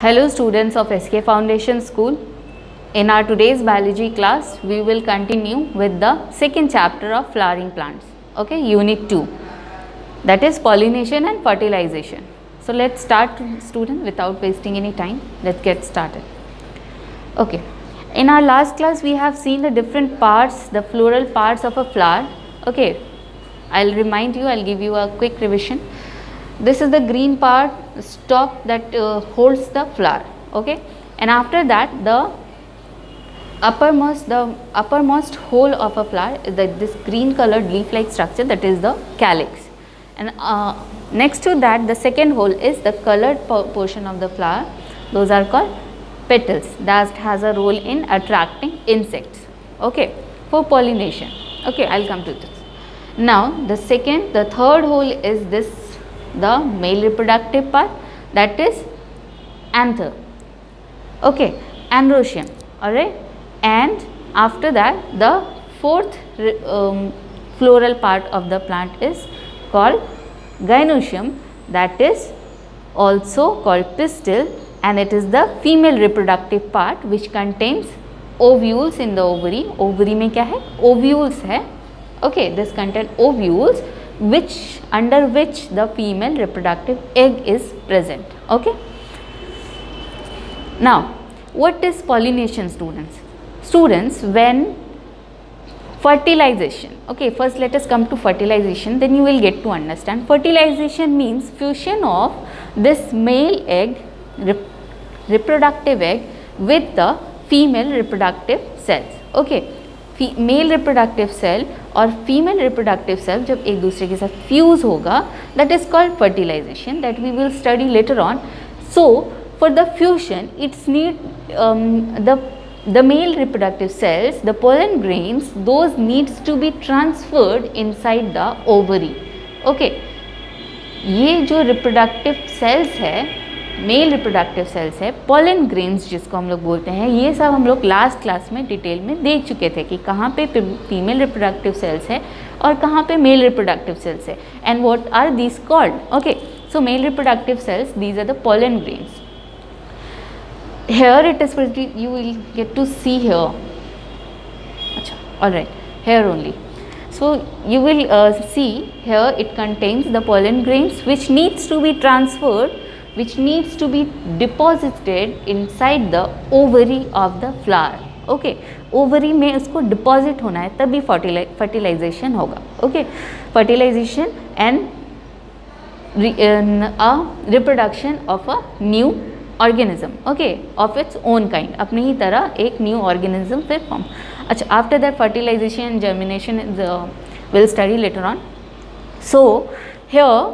Hello students of SK Foundation School. In our today's biology class, we will continue with the second chapter of flowering plants. Okay, unit 2, that is pollination and fertilization. So let's start, student, without wasting any time. Let's get started. Okay, in our last class we have seen the different parts, the floral parts of a flower. Okay, I'll remind you, I'll give you a quick revision. This is the green part, stalk that holds the flower. Okay, and after that the uppermost whole of a flower is this green colored leaf like structure, that is the calyx, and next to that the second hole is the colored portion of the flower. Those are called petals, that has a role in attracting insects, okay, for pollination. Okay, I'll come to this. Now the third hole is this, the male reproductive part, that is anther, okay, androecium, alright, and after that the fourth floral part of the plant is called gynoecium, that is also called pistil, and it is the female reproductive part which contains ovules in the ovary. Ovary में क्या है? Ovules है. Okay, this contain ovules under which the female reproductive egg is present. Okay. Now, what is pollination, students? Students, when fertilization, okay, first let us come to fertilization, then you will get to understand. Fertilization means fusion of this male egg, reproductive egg, with the female reproductive cells. Okay, male reproductive cell और female reproductive cell जब एक दूसरे के साथ fuse होगा, that is called fertilisation, that we will study later on. So for the fusion it's need the male reproductive cells, the pollen grains, those needs to be transferred inside the ovary. Okay, ये जो reproductive cells है, mail reproductive cells है, pollen grains जिसको हम लोग बोलते हैं, ये सब हम लोग लास्ट क्लास में डिटेल में देख चुके थे कि कहाँ पे फीमेल रिप्रोडक्टिव सेल्स है और कहाँ पे मेल रिप्रोडक्टिव सेल्स है, and what are these called. Okay, so male reproductive cells, these are the pollen grains. Here it is, you will get to see here. अच्छा, all right, here only. So you will see here it contains the pollen grains which needs to be transferred, which needs to be deposited inside the ovary of the flower. Okay, ovary में उसको deposit होना है, तभी fertilization होगा. Okay, fertilization and a reproduction of a new organism, okay, of its own kind, अपनी ही तरह एक new organism फिर form. अच्छा, after that fertilization and germination we'll study later on. So here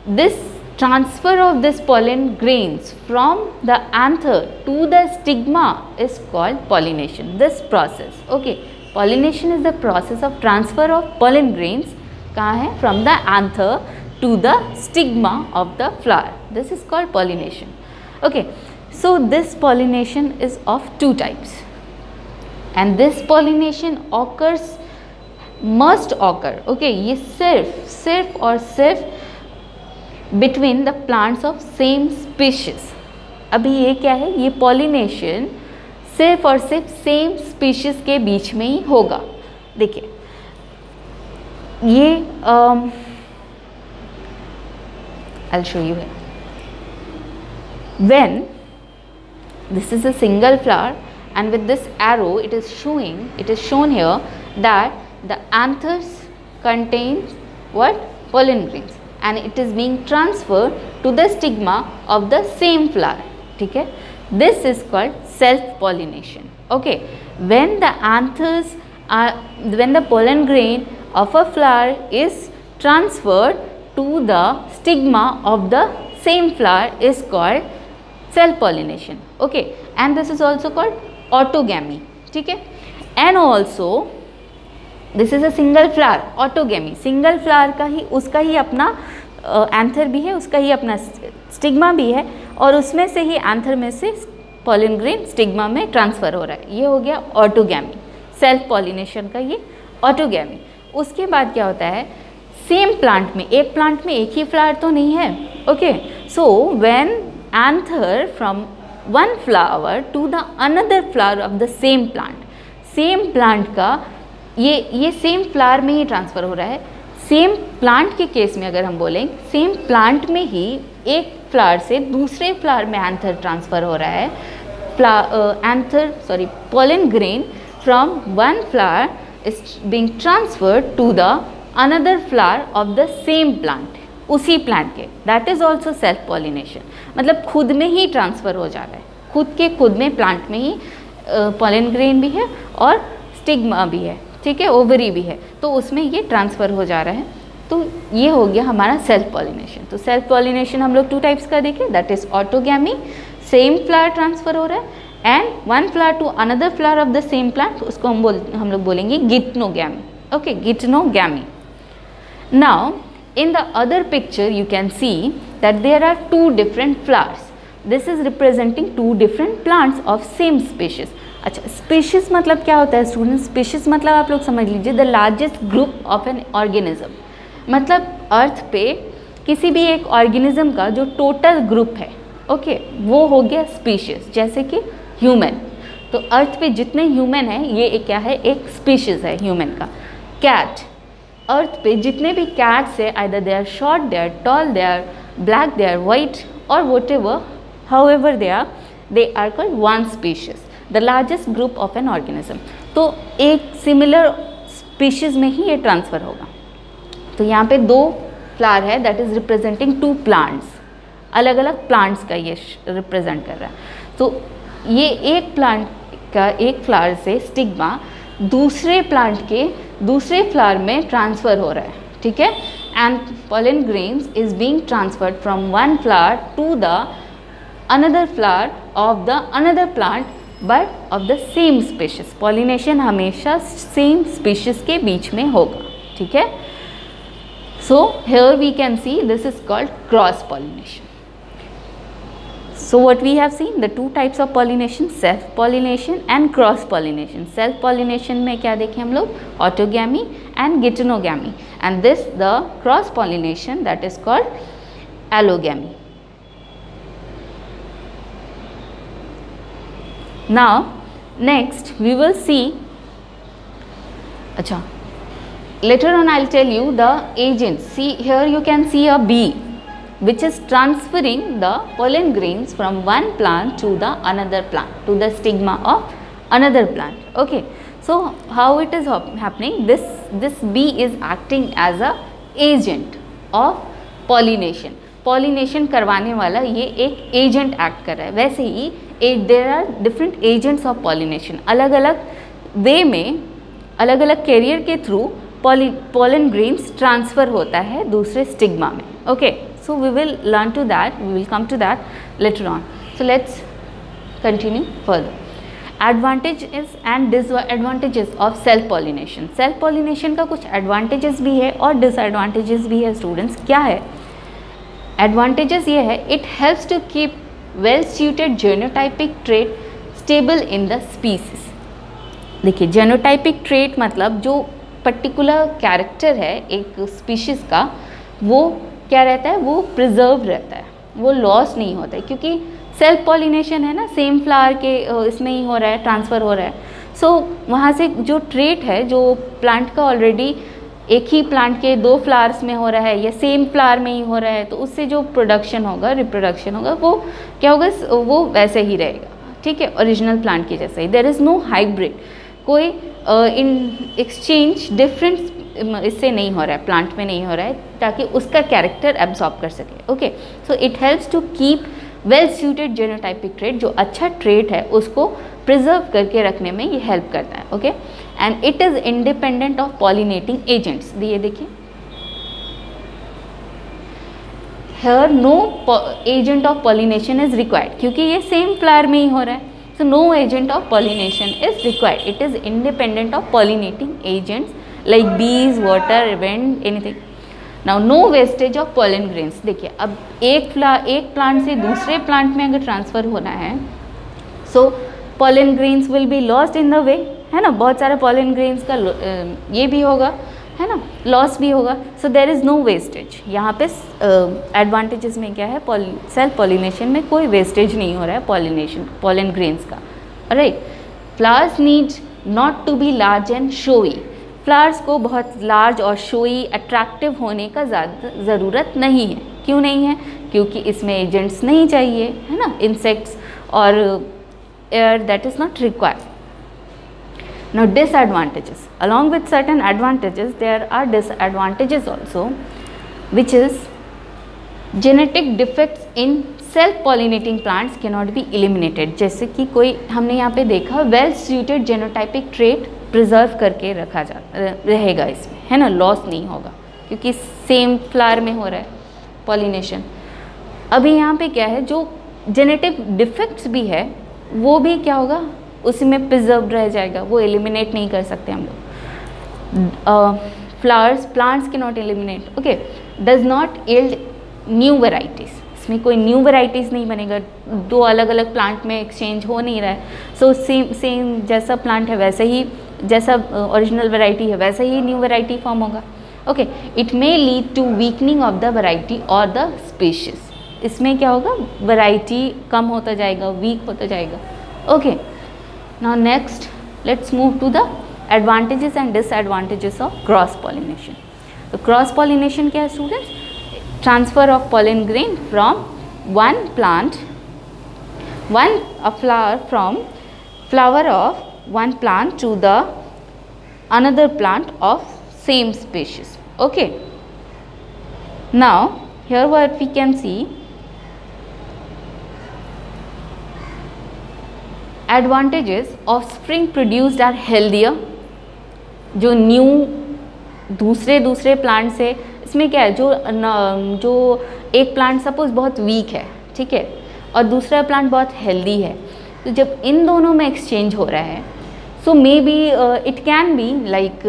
this transfer of this pollen grains from the anther to the stigma is called pollination. This process, okay, pollination is the process of transfer of pollen grains, कहाँ है? From the anther to the stigma of the flower. This is called pollination. Okay, so this pollination is of two types, and this pollination must occur. Okay, ये सिर्फ और सिर्फ between the plants of same species. अभी ये क्या है? ये pollination सिर्फ और सिर्फ same species के बीच में ही होगा. देखिए, ये I'll show you here. When this is a single flower, and with this arrow it is shown here that the anthers contains what? Pollen grains, and it is being transferred to the stigma of the same flower. ठीक है, this is called self pollination. Okay, when the pollen grain of a flower is transferred to the stigma of the same flower is called self pollination. Okay, and this is also called autogamy. ठीक है, and also this is a single flower, autogamy, single flower का ही, उसका ही अपना anther भी है, उसका ही अपना stigma भी है, और उसमें से ही एंथर में से पोलन ग्रेन स्टिग्मा में ट्रांसफ़र हो रहा है. ये हो गया ऑटोगेमी, सेल्फ पॉलिनेशन का ये ऑटोगेमी. उसके बाद क्या होता है? सेम प्लांट में, एक प्लांट में एक ही फ्लावर तो नहीं है. Okay, so when anther from one flower to the another flower of the same plant. Same plant का ये सेम फ्लावर में ही ट्रांसफ़र हो रहा है. सेम प्लांट के केस में अगर हम बोलें, सेम प्लांट में ही एक फ्लावर से दूसरे फ्लावर में एंथर ट्रांसफ़र हो रहा है. pollen grain from one flower is being transferred to the another flower of the same plant. उसी प्लांट के, that is also self pollination. मतलब खुद में ही ट्रांसफ़र हो जा रहा है, खुद में प्लांट में ही पॉलन ग्रेन भी है और स्टिग्मा भी है, ठीक है, ओवरी भी है, तो उसमें ये ट्रांसफ़र हो जा रहा है. तो ये हो गया हमारा सेल्फ पॉलिनेशन. तो सेल्फ पॉलिनेशन हम लोग 2 टाइप्स का देखें, that is autogamy, same flower transfer हो रहा है, and one flower to another flower of the same plant, उसको हम लोग बोलेंगे geitonogamy. Okay, geitonogamy. Now in the other picture you can see that there are 2 different flowers. This is representing 2 different plants of same species. अच्छा, species मतलब क्या होता है student? species मतलब आप लोग समझ लीजिए the largest group of an organism. मतलब अर्थ पे किसी भी एक ऑर्गेनिज्म का जो टोटल ग्रुप है, ओके, वो हो गया स्पीशीज. जैसे कि ह्यूमन, तो अर्थ पे जितने ह्यूमन हैं ये एक क्या है, एक स्पीशीज है ह्यूमन का. कैट, अर्थ पे जितने भी कैट्स है, either they are short, they are tall, they are black, they are white और whatever, however they are called one species, the largest group of an organism. तो एक सिमिलर स्पीशीज़ में ही ये ट्रांसफ़र होगा. तो यहाँ पे 2 फ्लावर है, दैट इज़ रिप्रेजेंटिंग 2 प्लांट्स, अलग अलग प्लांट्स का ये रिप्रेजेंट कर रहा है. तो ये एक प्लांट का एक फ्लावर से स्टिग्मा दूसरे प्लांट के दूसरे फ्लावर में ट्रांसफ़र हो रहा है, ठीक है. And pollen grains is being transferred from one flower to the another flower of the another plant but of the same species. pollination हमेशा सेम स्पीशीज के बीच में होगा, ठीक है. So here we can see this is called cross pollination. So what we have seen, the 2 types of pollination, self pollination and cross pollination. Self pollination में क्या देखें हम लोग, autogamy and geitonogamy, and this the cross pollination that is called allogamy. Now next we will see, अच्छा, later on I'll tell you the agents. See here you can see a bee which is transferring the pollen grains from one plant to the another plant, to the stigma of another plant. Okay, so how it is happening? This bee is acting as a agent of pollination. pollination करवाने वाला ये एक agent act कर रहा है. वैसे ही there are different agents of pollination. अलग अलग वे में, अलग अलग कैरियर के थ्रू pollen grains transfer होता है दूसरे स्टिग्मा में. Okay, so we will learn to that, we will come to that later on. So let's continue further. Advantages and disadvantages of self pollination. Self pollination का कुछ advantages भी है और disadvantages भी है स्टूडेंट्स. क्या है? Advantages ये है, it helps to keep well suited genotypic trait stable in the species. देखिए, genotypic trait मतलब जो पर्टिकुलर कैरेक्टर है एक स्पीशीज़ का, वो क्या रहता है, वो प्रिजर्व रहता है, वो लॉस नहीं होता है, क्योंकि सेल्फ पॉलिनेशन है ना, सेम फ्लावर के इसमें ही हो रहा है, ट्रांसफ़र हो रहा है. सो वहाँ से जो ट्रेट है, जो प्लांट का ऑलरेडी एक ही प्लांट के 2 फ्लावर्स में हो रहा है या सेम फ्लावर में ही हो रहा है, तो उससे जो प्रोडक्शन होगा, रिप्रोडक्शन होगा, वो क्या होगा, वो वैसे ही रहेगा, ठीक है, ओरिजिनल प्लांट के जैसा ही. देयर इज़ नो हाइब्रिड, कोई इन एक्सचेंज डिफरेंट इससे नहीं हो रहा है, प्लांट में नहीं हो रहा है, ताकि उसका कैरेक्टर एब्जॉर्ब कर सके. Okay, so it helps to keep well suited genotypic trait, जो अच्छा ट्रेट है उसको प्रिजर्व करके रखने में ये हेल्प करता है. Okay, and it is independent of pollinating agents. ये देखिए, here no agent of pollination is required, क्योंकि ये सेम फ्लावर में ही हो रहा है. So no agent of pollination is required. It is independent of pollinating agents like bees, water, wind, anything. Now no wastage of pollen grains. देखिए, अब एक plant से दूसरे प्लांट में अगर ट्रांसफ़र होना है, so pollen grains will be lost in the way, है ना. बहुत सारे pollen grains का ये भी होगा, है ना, लॉस भी होगा। So there is no wastage. यहाँ पे एडवांटेजेस में क्या है, सेल्फ पॉलिनेशन में कोई वेस्टेज नहीं हो रहा है पॉलन ग्रेन्स का। Right, flowers need not to be large and showy. Flowers को बहुत लार्ज और शोई अट्रैक्टिव होने का ज़्यादा ज़रूरत नहीं है। क्यों नहीं है? क्योंकि इसमें एजेंट्स नहीं चाहिए, है ना, इंसेक्ट्स और air that is not required. Now disadvantages. Along with certain advantages, there are disadvantages also, which is genetic defects in self-pollinating plants cannot be eliminated. जैसे कि कोई हमने यहाँ पे देखा well suited genotypic trait preserve करके रखा रहेगा इसमें, है ना, लॉस नहीं होगा क्योंकि सेम फ्लावर में हो रहा है पॉलिनेशन। अभी यहाँ पे क्या है, जो जेनेटिक डिफेक्ट्स भी है वो भी क्या होगा, उसी में प्रिजर्व रह जाएगा, वो एलिमिनेट नहीं कर सकते हम लोग। प्लांट्स के not eliminate, okay, does not yield new varieties. इसमें कोई न्यू वेराइटीज़ नहीं बनेगा, दो अलग अलग प्लांट में एक्सचेंज हो नहीं रहा है। सो सेम जैसा प्लांट है वैसे ही, जैसा ओरिजिनल वेराइटी है वैसे ही न्यू वेराइटी फॉर्म होगा। Okay, it may lead to weakening of the variety और द स्पीशीज। इसमें क्या होगा, वेराइटी कम होता जाएगा, वीक होता जाएगा। Okay, now next let's move to the advantages and disadvantages of cross pollination. तो cross pollination क्या है students? Transfer of pollen grain from one plant, a flower from flower of one plant to the another plant of same species. Okay, now here what we can see, advantages, offspring produced are healthier. जो new दूसरे plant से, इसमें क्या है, जो एक plant suppose बहुत week है, ठीक है, और दूसरा प्लांट बहुत हेल्दी है, तो जब इन दोनों में एक्सचेंज हो रहा है, so may be it can be like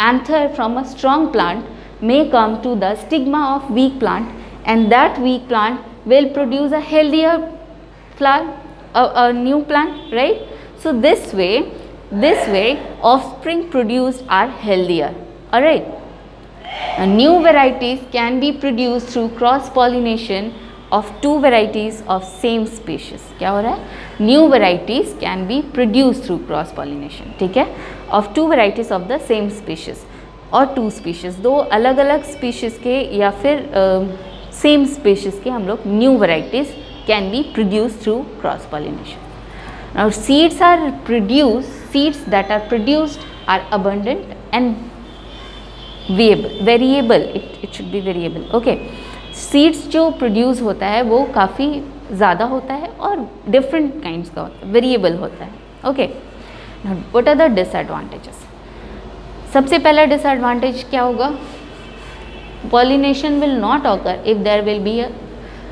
anther from a strong plant may come to the stigma of weak plant, and that weak plant will produce a healthier flower, a new plant, right? So this way offspring produced are healthier. All right, new varieties can be produced through cross pollination of two varieties of same species. क्या हो रहा है, new varieties can be produced through cross pollination, ठीक है, of two varieties of the same species, और to species, दो अलग अलग स्पीशीज़ के या फिर सेम स्पीशीज़ के हम लोग new varieties can be produce through cross pollination. Now seeds that are produced are abundant and variable, it should be variable. Okay, seeds जो प्रोड्यूस होता है वो काफ़ी ज़्यादा होता है और डिफरेंट काइंड्स का होता है, वेरिएबल होता है। Okay, now what are the disadvantages? सबसे पहला डिसएडवांटेज क्या होगा, pollination will not occur if there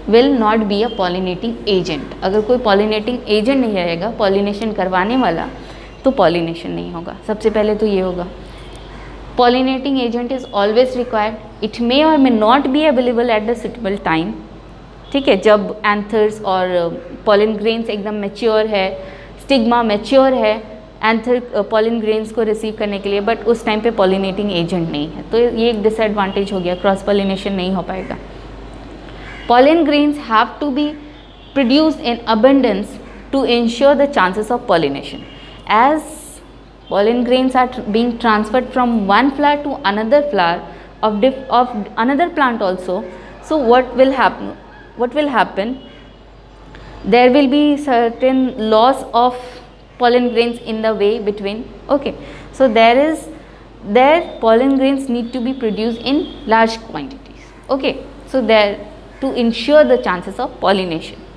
will not be a pollinating agent. अगर कोई पॉलिनेटिंग एजेंट नहीं रहेगा, पॉलिनेशन करवाने वाला, तो पॉलिनेशन नहीं होगा। सबसे पहले तो ये होगा। Pollinating agent is always required, it may और may not be available at the suitable time, ठीक है, जब एंथर्स और पॉलन ग्रेन्स एकदम मैच्योर है, स्टिग्मा मैच्योर है एंथर पॉलन ग्रेन्स को रिसीव करने के लिए, बट उस टाइम पे पॉलिनेटिंग एजेंट नहीं है, तो ये एक डिसएडवांटेज हो गया, क्रॉस पॉलिनेशन नहीं हो पाएगा। Pollen grains have to be produced in abundance to ensure the chances of pollination. As pollen grains are being transferred from one flower to another flower of another plant also, so what will happen, there will be certain loss of pollen grains in the way between. Okay, so pollen grains need to be produced in large quantities. Okay, so there to ensure the chances of pollination.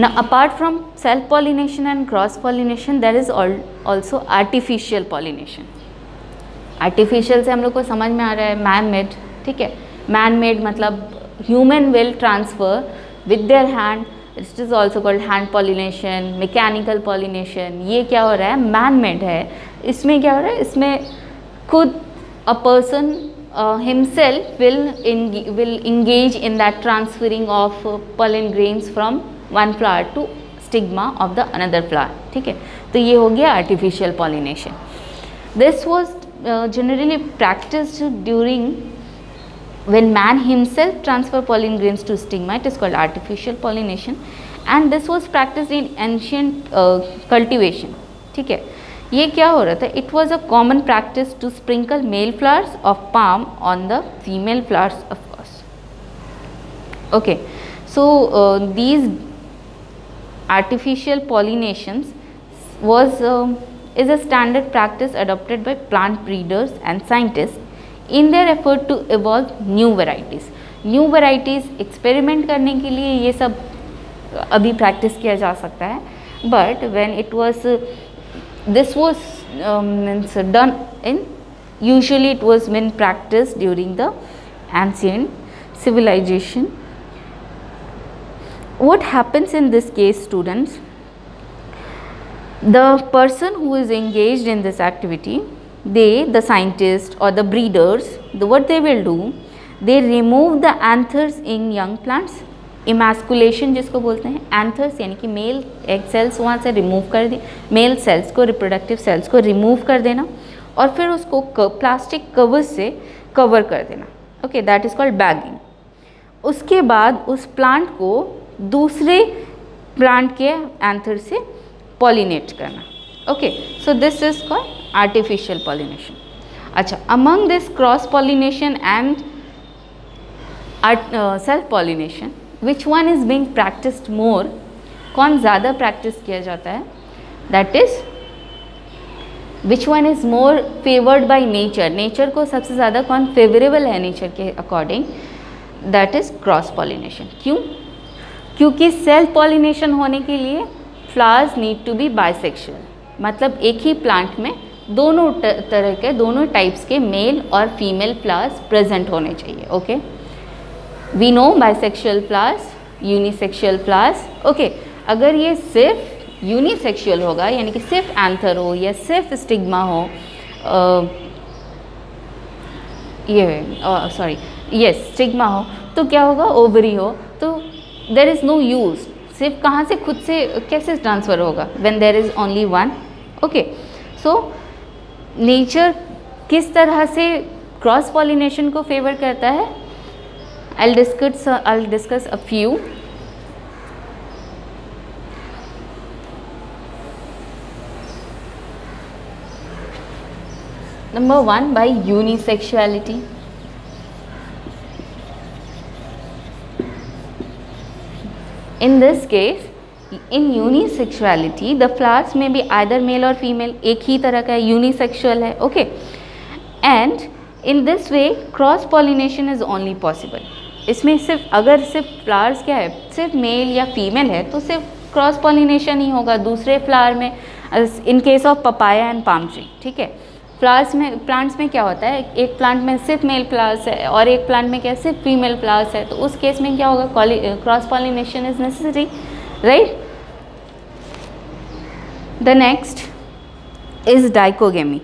Now apart from self pollination and cross pollination, there is also artificial pollination. Artificial से हम लोग को समझ में आ रहा है man made, ठीक है, मैन मेड मतलब human will transfer with their hand, it is also called hand pollination, mechanical pollination. ये क्या हो रहा है, मैन मेड है। इसमें क्या हो रहा है, इसमें खुद a person himself will engage in that transferring of pollen grains from one flower to stigma of the another flower, ठीक है, तो ये हो गया artificial pollination. This was generally practiced during when man himself transfer pollen grains to stigma. It is called artificial pollination, and this was practiced in ancient cultivation. ठीक है, ये क्या हो रहा था? It was a common practice to sprinkle male flowers of palm on the female flowers, of course. Okay, so these artificial pollinations is a standard practice adopted by plant breeders and scientists in their effort to evolve new varieties. New varieties experiment करने के लिए ये सब अभी practice किया जा सकता है, but when it was this was done in, usually it was been practiced during the ancient civilization. What happens in this case, students? The person who is engaged in this activity, the scientists or the breeders, what they will do, they remove the anthers in young plants. Emasculation जिसको बोलते हैं, anthers यानी कि mail egg cells वहाँ से remove कर दी, mail sales को, reproductive cells को रिमूव कर देना और फिर उसको प्लास्टिक कवर से कवर कर देना. Okay, that is called bagging. उसके बाद उस प्लांट को दूसरे प्लांट के एंथर से पॉलिनेट करना. Okay, so this is called artificial pollination. अच्छा, among this cross pollination and self pollination, which one is being practised more? कौन ज़्यादा प्रैक्टिस किया जाता है? That is which one is more favoured by nature. Nature को सबसे ज़्यादा कौन फेवरेबल है नेचर के according? That is cross pollination. क्यों? क्योंकि सेल्फ पॉलिनेशन होने के लिए flowers need to be bisexual, मतलब एक ही प्लांट में दोनों तरह के, दोनों टाइप्स के मेल और फीमेल फ्लावर्स प्रेजेंट होने चाहिए. Okay, we know bisexual flowers, unisexual flowers. Okay, अगर ये सिर्फ यूनिसेक्सुअल होगा यानी कि सिर्फ एंथर हो या सिर्फ स्टिग्मा हो, स्टिग्मा हो, तो क्या होगा? ओवरी हो, तो देर इज़ नो यूज़. सिर्फ कहाँ से, खुद से कैसे ट्रांसफ़र होगा when there is only one? Okay, so nature किस तरह से क्रॉस पॉलिनेशन को फेवर करता है? I'll discuss a few. Number one, by unisexuality. In this case, in unisexuality, the flowers may be either male or female. एक ही तरह का unisexual है. Okay, and in this way, cross pollination is only possible. इसमें सिर्फ अगर सिर्फ flowers क्या है, सिर्फ मेल या फीमेल है, तो सिर्फ क्रॉस पॉलिनेशन ही होगा दूसरे फ्लावर में. In case of papaya and palm tree, ठीक है, फ्लावर्स में, प्लांट्स में क्या होता है, एक प्लांट में सिर्फ मेल फ्लावर्स है और एक प्लांट में क्या है, सिर्फ फीमेल फ्लावर्स है, तो उस केस में क्या होगा? Cross pollination is necessary, right. The next is dichogamy.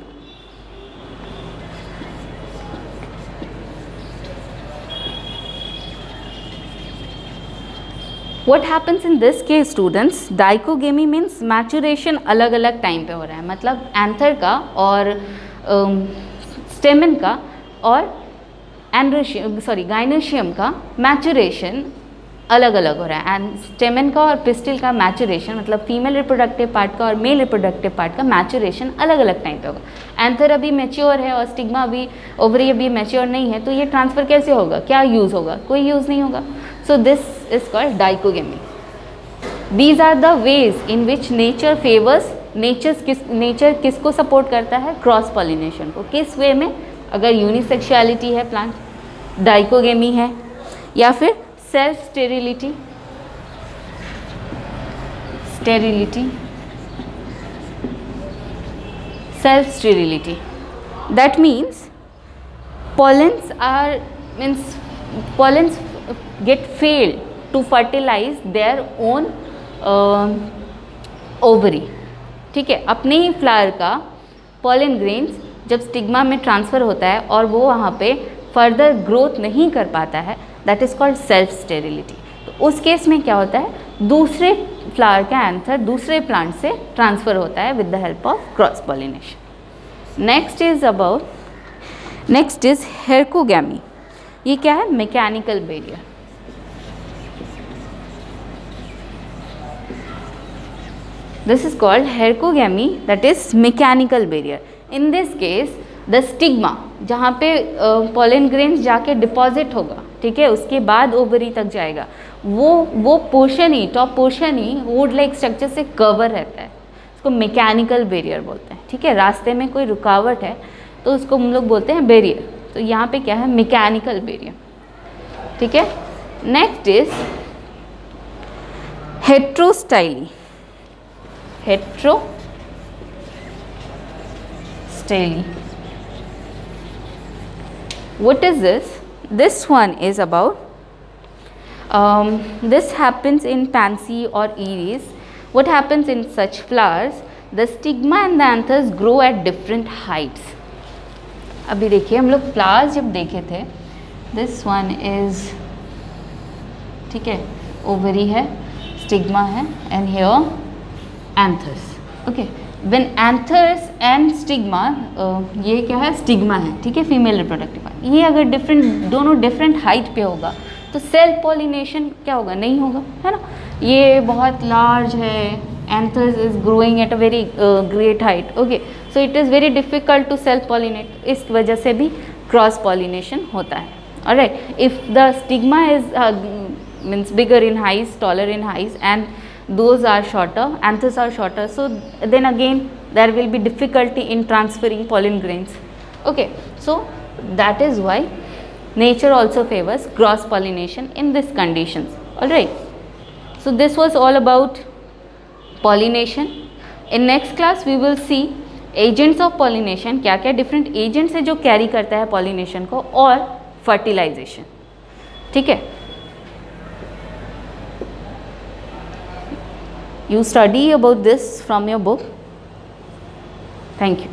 What happens in this case, students? Dichogamy means maturation अलग अलग टाइम पे हो रहा है, मतलब एंथर का और स्टेमन का और गाइनोशियम का मैचुरेशन अलग अलग हो रहा है. एंड स्टेमन का और पिस्टिल का मैचुरेशन, मतलब फीमेल रिप्रोडक्टिव पार्ट का और मेल रिप्रोडक्टिव पार्ट का मैचुरेशन अलग अलग टाइम पे होगा. एंथर अभी मैच्योर है और स्टिग्मा अभी, ओवरी अभी मैच्योर नहीं है, तो ये ट्रांसफ़र कैसे होगा? क्या यूज़ होगा? कोई यूज़ नहीं होगा. So this is called dichogamy. These are the ways in which nature favors. nature किसको सपोर्ट करता है? क्रॉस पॉलिनेशन को. किस वे में? अगर यूनिसेक्सुअलिटी है प्लांट, डाइकोगेमी है, या फिर self sterility. Self sterility, that means pollens get failed to fertilize their own ovary. ठीक है, अपने ही फ्लावर का pollen grains जब स्टिग्मा में ट्रांसफ़र होता है और वो वहाँ पे फर्दर ग्रोथ नहीं कर पाता है, that is called self sterility. तो उस केस में क्या होता है? दूसरे फ्लावर का एंथर दूसरे प्लांट से ट्रांसफ़र होता है with the help of cross pollination. Next is herkogamy. ये क्या है? Mechanical barrier. This is called hercogamy, that is mechanical barrier. In this case, the stigma, जहाँ पे pollen grains जाके डिपॉजिट होगा, ठीक है, उसके बाद ओवरी तक जाएगा, वो portion he, top portion he would like structure से कवर रहता है, उसको मैकेनिकल बैरियर बोलते हैं, ठीक है। रास्ते में कोई रुकावट है तो उसको हम लोग बोलते हैं बैरियर। तो यहाँ पे क्या है? मैकेनिकल बैरियर, ठीक है। Next is heterostyly. Heterostyle. What is this? This one is about this happens in pansy or iris. What happens in such flowers? The stigma and the anthers grow at different heights. अभी देखिए, हम लोग flowers जब देखे थे, this one is, ठीक है, ovary है, स्टिग्मा है, and here anthers. Okay, when anthers and stigma, ये क्या है? स्टिग्मा है, ठीक है, फीमेल रिप्रोडक्टिव पार्ट। ये अगर दोनों डिफरेंट हाइट पे होगा तो सेल्फ पॉलिनेशन क्या होगा? नहीं होगा, है ना। ये बहुत लार्ज है, anthers is growing at a very great height. Okay, so it is very difficult to self pollinate. इस वजह से भी क्रॉस पॉलिनेशन होता है। Alright, if the stigma is means bigger in height, taller in height, and those are shorter, anthers are shorter, so then again there will be difficulty in transferring pollen grains. Okay, so that is why nature also favors cross pollination in these conditions. All right, so this was all about pollination. In next class we will see agents of pollination, क्या क्या different agents है जो carry करता है pollination को, और fertilization, ठीक है। You study about this from your book. Thank you.